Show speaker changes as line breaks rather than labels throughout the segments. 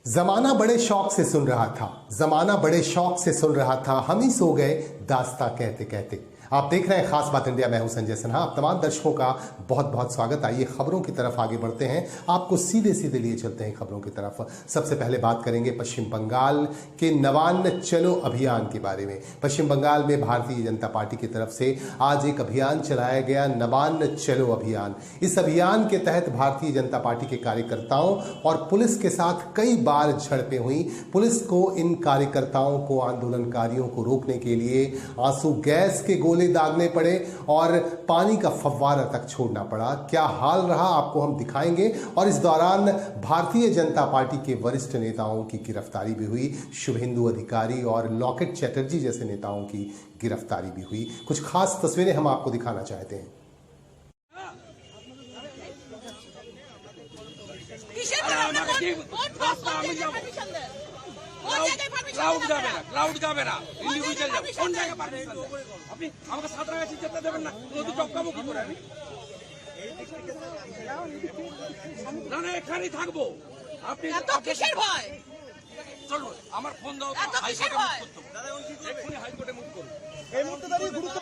जमाना बड़े शौक से सुन रहा था, जमाना बड़े शौक से सुन रहा था, हम ही सो गए दास्तां कहते कहते। आप देख रहे हैं खास बात इंडिया, मैं हूं संजय सिन्हा। आप तमाम दर्शकों का बहुत बहुत स्वागत। आइए खबरों की तरफ आगे बढ़ते हैं, आपको सीधे सीधे लिए चलते हैं खबरों की तरफ। सबसे पहले बात करेंगे पश्चिम बंगाल के नवान्न चलो अभियान के बारे में। पश्चिम बंगाल में भारतीय जनता पार्टी की तरफ से आज एक अभियान चलाया गया, नवान्न चलो अभियान। इस अभियान के तहत भारतीय जनता पार्टी के कार्यकर्ताओं और पुलिस के साथ कई बार झड़पें हुई। पुलिस को इन कार्यकर्ताओं को, आंदोलनकारियों को रोकने के लिए आंसू गैस के गोले दागने पड़े और पानी का फव्वारा तक छोड़ना पड़ा। क्या हाल रहा आपको हम दिखाएंगे। और इस दौरान भारतीय जनता पार्टी के वरिष्ठ नेताओं की गिरफ्तारी भी हुई। शुभेंदु अधिकारी और लॉकेट चैटर्जी जैसे नेताओं की गिरफ्तारी भी हुई। कुछ खास तस्वीरें हम आपको दिखाना चाहते हैं।
ক্লাউড যাবে না ইন্ডিভিজুয়াল যাবে কোন জায়গায় পারমিশন আপনি আমাকে 7 টাকা যেতে দেবেন না নদী টপকাবো কি করে আমি না না এখানেই থাকবো আপনি এত কিসের ভয় চলো আমার ফোন দাও হাইকোর্টে মুভ করতে দাদা এখনি হাইকোর্টে মুভ করুন এই মুহূর্তে দাঁড়িয়ে গুরুত্ব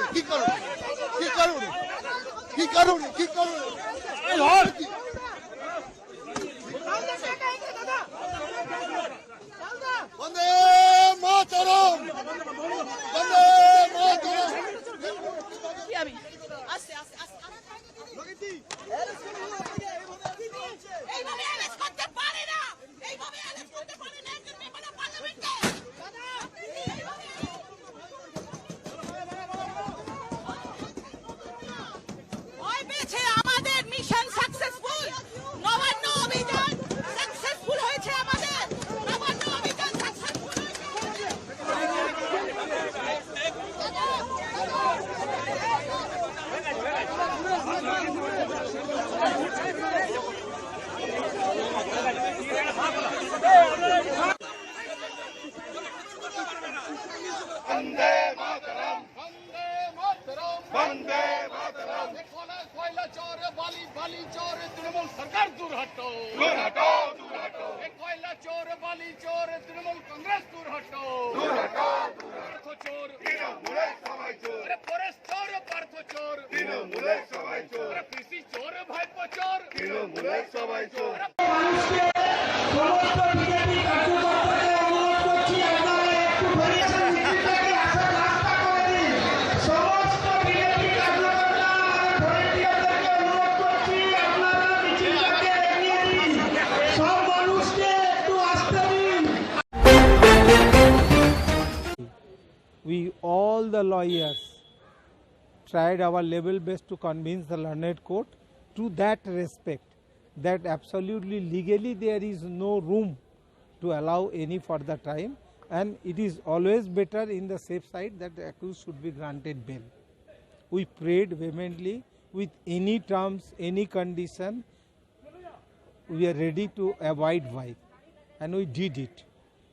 কি করো কি করো কি করো কি করো এই হল বন্দে মাতরম বন্দে মাতরম
আমি আস্তে আস্তে আস্তে লগেতি এইভাবে অ্যারেস্ট করতে পারে না এইভাবে অ্যারেস্ট করতে পারে না একজন মেম্বার অফ পার্লামেন্টকে ওই পেছে আমাদের মিশন সাকসেসফুল নবান্ন অভিযান সাকসেসফুল হয়েছে আমাদের নবান্ন অভিযান সাকসেসফুল হয়েছে
বন্দে মাতরম বন্দে মাতরম বন্দে মাতরম কয়লা চোর বালি বালি চোর তৃণমূল সরকার দূর হটো দূর হটো দূর হটো কয়লা চোর বালি চোর তৃণমূল কংগ্রেস দূর হটো দূর হটো পার্থ চোর তৃণমূলের সবাই চোর পরেশ চোর পার্থ চোর তৃণমূলের সবাই চোর পিসি চোর ভাইপো চোর তৃণমূলের সবাই চোর
We all the lawyers tried our level best to convince the learned court to that respect, that absolutely legally there is no room to allow any further time, and it is always better in the safe side that the accused should be granted bail. We prayed vehemently with any terms, any condition. We are ready to avoid vice, and we did it.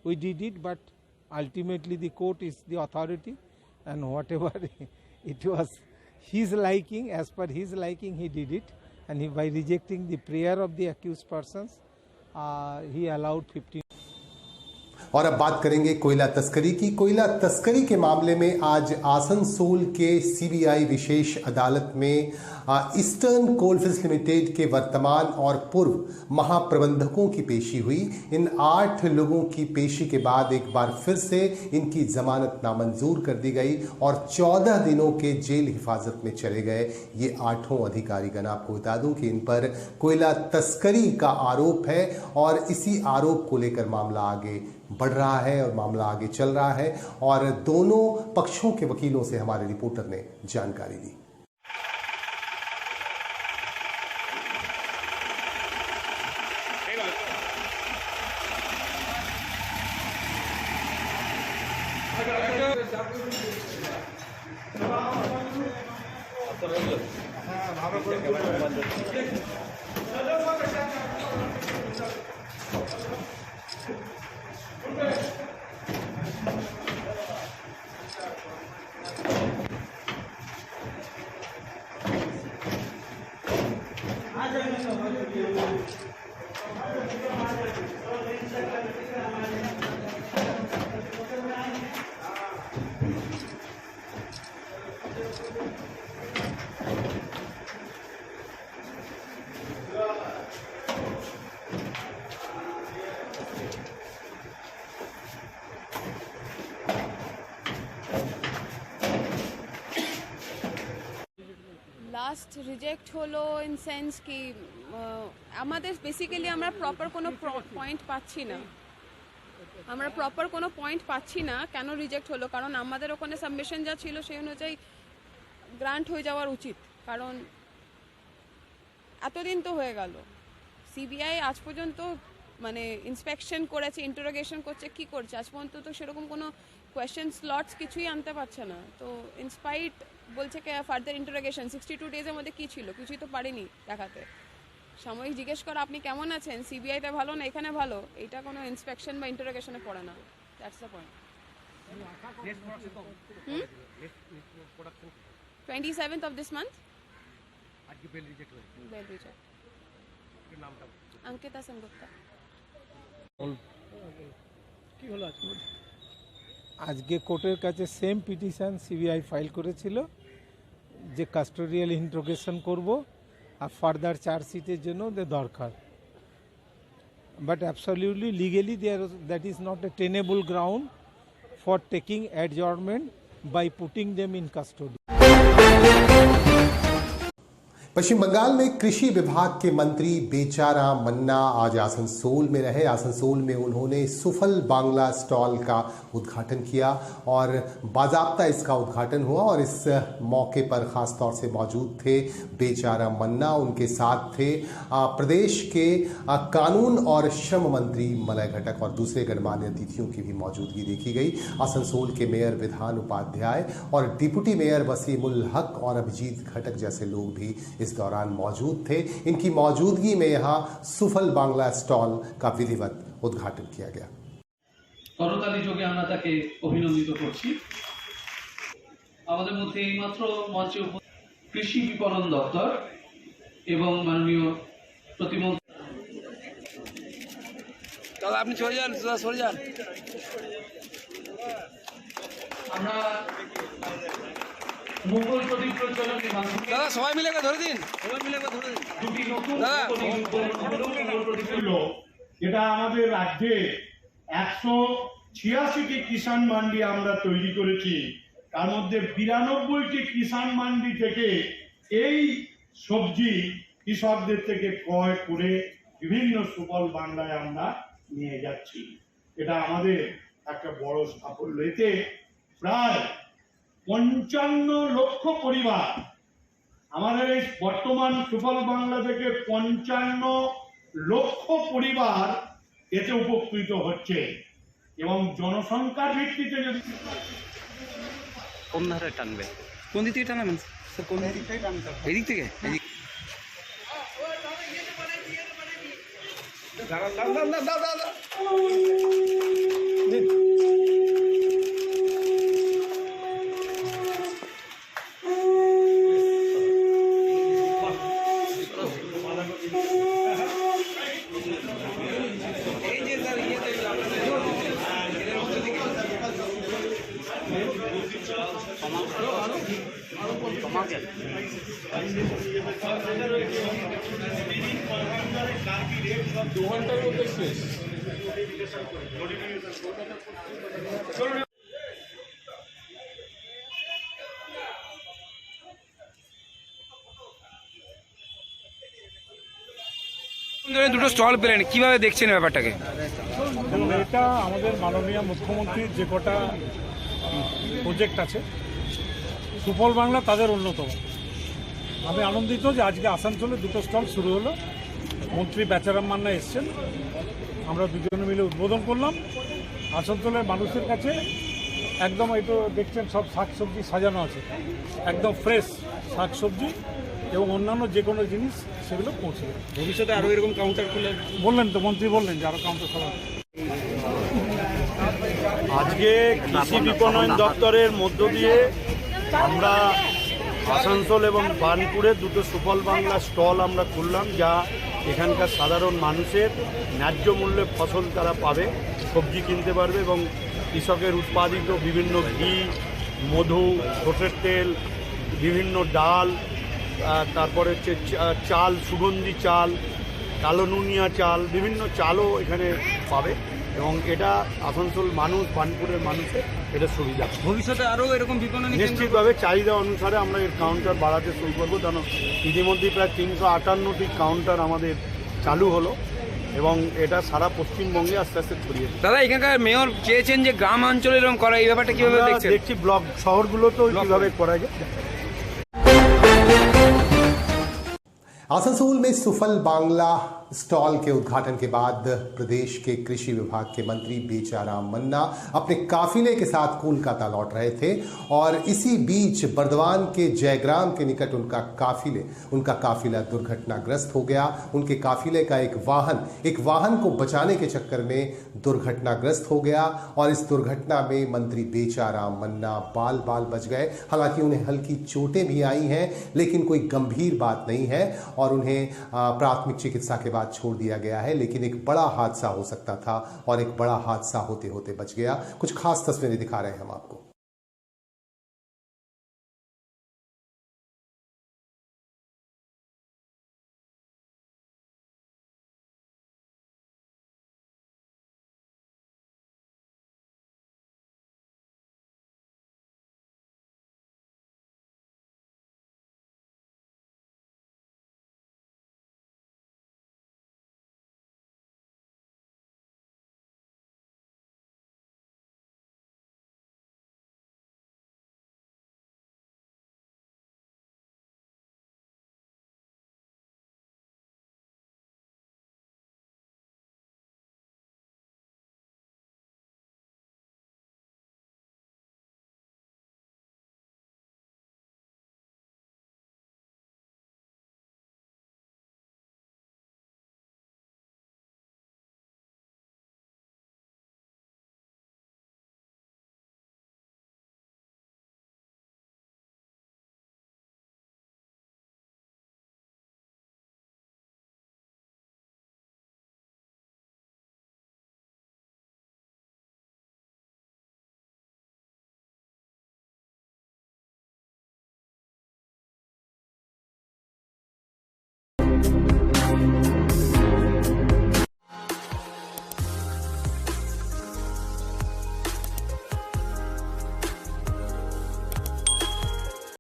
We did it, but ultimately the court is the authority, and whatever it was his liking, as per his liking he did it, and by rejecting the prayer of the accused persons, he allowed 15.
और अब बात करेंगे कोयला तस्करी की। कोयला तस्करी के मामले में आज आसनसोल के सीबीआई विशेष अदालत में ईस्टर्न कोलफील्ड्स लिमिटेड के वर्तमान और पूर्व महाप्रबंधकों की पेशी हुई। इन 8 लोगों की पेशी के बाद एक बार फिर से इनकी जमानत नामंजूर कर दी गई और 14 दिनों के जेल हिफाजत में चले गए ये 8 अधिकारीगण। आपको बता दूं कि इन पर कोयला तस्करी का आरोप है और इसी आरोप को लेकर मामला आगे बढ़ रहा है और मामला आगे चल रहा है और दोनों पक्षों के वकीलों से हमारे रिपोर्टर ने जानकारी दी।
লাস্ট রিজেক্ট হলো ইন সেন্স কি আমাদের বেসিক্যালি আমরা প্রপার কোনো পয়েন্ট পাচ্ছি না, কেন রিজেক্ট হলো, কারণ আমাদের ওখানে সাবমিশন যা ছিল সেই অনুযায়ী গ্রান্ট হয়ে যাওয়ার উচিত, কারণ এতদিন তো হয়ে গেল, সিবিআই আজ পর্যন্ত মানে ইন্সপেকশন করেছে, ইন্টারোগেশন করছে, কি করছে, আজ পর্যন্ত তো সেরকম কোনো কোয়েশ্চেন স্লটস কিছুই আনতে পারছে না। তো ইনস্পাইট বলছে কি ফার্দার ইন্টারোগেশন 62 ডেজের মধ্যে কী ছিল, কিছুই তো পারেনি দেখাতে। সাময়িক জিজ্ঞেস করা আপনি কেমন আছেন, সিবিআইতে ভালো না এখানে ভালো, এটা কোনো ইন্সপেকশন বা ইন্টারোগেশনে পড়ে না, that's the point. 27th of this month bail reject. Ankita Sengupta.
আজকে কোর্টের কাছে সেম পিটিশন সিবিআই ফাইল করেছিল যে কাস্টোডিয়াল ইন্টারোগেশন করব আর ফার্দার চার্জশিটের জন্য ওদের দরকার, but absolutely legally that is not a tenable ground for taking adjournment by putting them in custody.
Paschim Bangal में कृषि विभाग के मंत्री बेचाराम मन्ना आज आसनसोल में रहे। आसनसोल में उन्होंने सुफल बांग्ला स्टॉल का उद्घाटन किया और बाजाब्ता इसका उद्घाटन हुआ और इस मौके पर खास तौर से मौजूद थे बेचाराम मन्ना। उनके साथ थे प्रदेश के कानून और श्रम मंत्री मलय घटक और दूसरे गणमान्य अतिथियों की भी मौजूदगी देखी गई। आसनसोल के मेयर विधान उपाध्याय और डिप्टी मेयर वसीमुल हक और अभिजीत घटक जैसे लोग भी इस दौरान मौजूद थे। इनकी मौजूदगी में यहाँ सुफल बांग्ला स्टॉल का विधिवत उद्घाटन किया गया।
করতালি যোগে আমরা তাকে অভিনন্দিত করছি। আমাদের মধ্যে এইমাত্র মঞ্চে কৃষি বিপণন দপ্তর এবং মাননীয় প্রতিমন্ত্রী।
দাদা আপনি চলে যান, দাদা সরে যান।
আমরা মঙ্গল প্রদীপ প্রজ্বলনের মাধ্যমে
দাদা সবাই মিলে ধরে দিন,
দুটি নতুন
দাদা।
এটা আমাদের রাজ্যে 186টি কিষাণ মান্ডি আমরা তৈরি করেছি, তার মধ্যে 92টি কিষাণ মান্ডি থেকে এই সবজি কৃষকদের থেকে ক্রয় করে বিভিন্ন সুফল বাংলায় আমরা নিয়ে যাচ্ছি। এটা আমাদের একটা বড় সাফল্য। এতে প্রায় 55 লক্ষ পরিবার আমাদের এই বর্তমান সুফল বাংলা থেকে 55 লক্ষ পরিবার এতে উপকৃত হচ্ছে এবং জনসংখ্যার ভিত্তিতে যদি
কোন ধারে টানবে, কোন দিক থেকে টানাবেন স্যার, কোন দিক থেকে টানতে হবে? এদিক থেকে দুটো স্টল পেলেন, কিভাবে দেখছেন ব্যাপারটাকে?
এটা আমাদের মাননীয় মুখ্যমন্ত্রীর যে কটা প্রজেক্ট আছে সুফল বাংলা তাদের অন্যতম। আমি আনন্দিত যে আজকে আসানসোলে দুটো স্টল শুরু হলো। মন্ত্রী বেচারাম মান্না এসছেন, আমরা দুজনে মিলে উদ্বোধন করলাম। আসানসোলের মানুষের কাছে একদম এই তো দেখছেন সব শাকসবজি সাজানো আছে, একদম ফ্রেশ শাকসবজি এবং অন্যান্য যে কোনো জিনিস সেগুলো পৌঁছে দেবে।
ভবিষ্যতে আরো এরকম কাউন্টার খুলে
বললেন তো, মন্ত্রী বললেন যে আরও কাউন্টার খোলা। আজকে কৃষি বিপণন দপ্তরের মধ্য দিয়ে আমরা
আসানসোল এবং বার্নপুরে দুটো সুফল বাংলা স্টল আমরা খুললাম, যা এখানকার সাধারণ মানুষের ন্যায্য মূল্যে ফসল তারা পাবে, সবজি কিনতে পারবে এবং কৃষকের উৎপাদিত বিভিন্ন ঘি, মধু, সরষের তেল, বিভিন্ন ডাল, তারপরে হচ্ছে চাল, সুগন্ধি চাল, কালো নুনিয়া চাল, বিভিন্ন চালও এখানে পাবে এবং এটা আসানসোল মানুষ, বার্নপুরের মানুষের এটা সুবিধা।
ভবিষ্যতে আরও এরকম বিপণনী
নিশ্চিতভাবে চাহিদা অনুসারে আমরা এর কাউন্টার বাড়াতে শুরু করবো, কারণ ইতিমধ্যেই প্রায় 358টি কাউন্টার আমাদের চালু হলো এবং এটা সারা পশ্চিমবঙ্গে আস্তে আস্তে ছড়িয়ে দিচ্ছে।
দাদা, এখানকার মেয়র চেয়েছেন যে গ্রাম অঞ্চলে এরকম করা, এই ব্যাপারটা কিভাবে দেখছেন?
দেখছি ব্লক শহরগুলোতেও কিভাবে করা যায়।
आसनसोल में सुफल बांग्ला स्टॉल के उद्घाटन के बाद प्रदेश के कृषि विभाग के मंत्री बेचाराम मन्ना अपने काफिले के साथ कोलकाता लौट रहे थे और इसी बीच बर्दवान के जयग्राम के निकट उनका काफिला दुर्घटनाग्रस्त हो गया। उनके काफिले का एक वाहन को बचाने के चक्कर में दुर्घटनाग्रस्त हो गया और इस दुर्घटना में मंत्री बेचाराम मन्ना बाल बाल बच गए। हालांकि उन्हें हल्की चोटें भी आई हैं, लेकिन कोई गंभीर बात नहीं है और उन्हें प्राथमिक चिकित्सा के बाद छोड़ दिया गया है। लेकिन एक बड़ा हादसा हो सकता था और एक बड़ा हादसा होते होते बच गया। कुछ खास तस्वीरें दिखा रहे हैं हम आपको।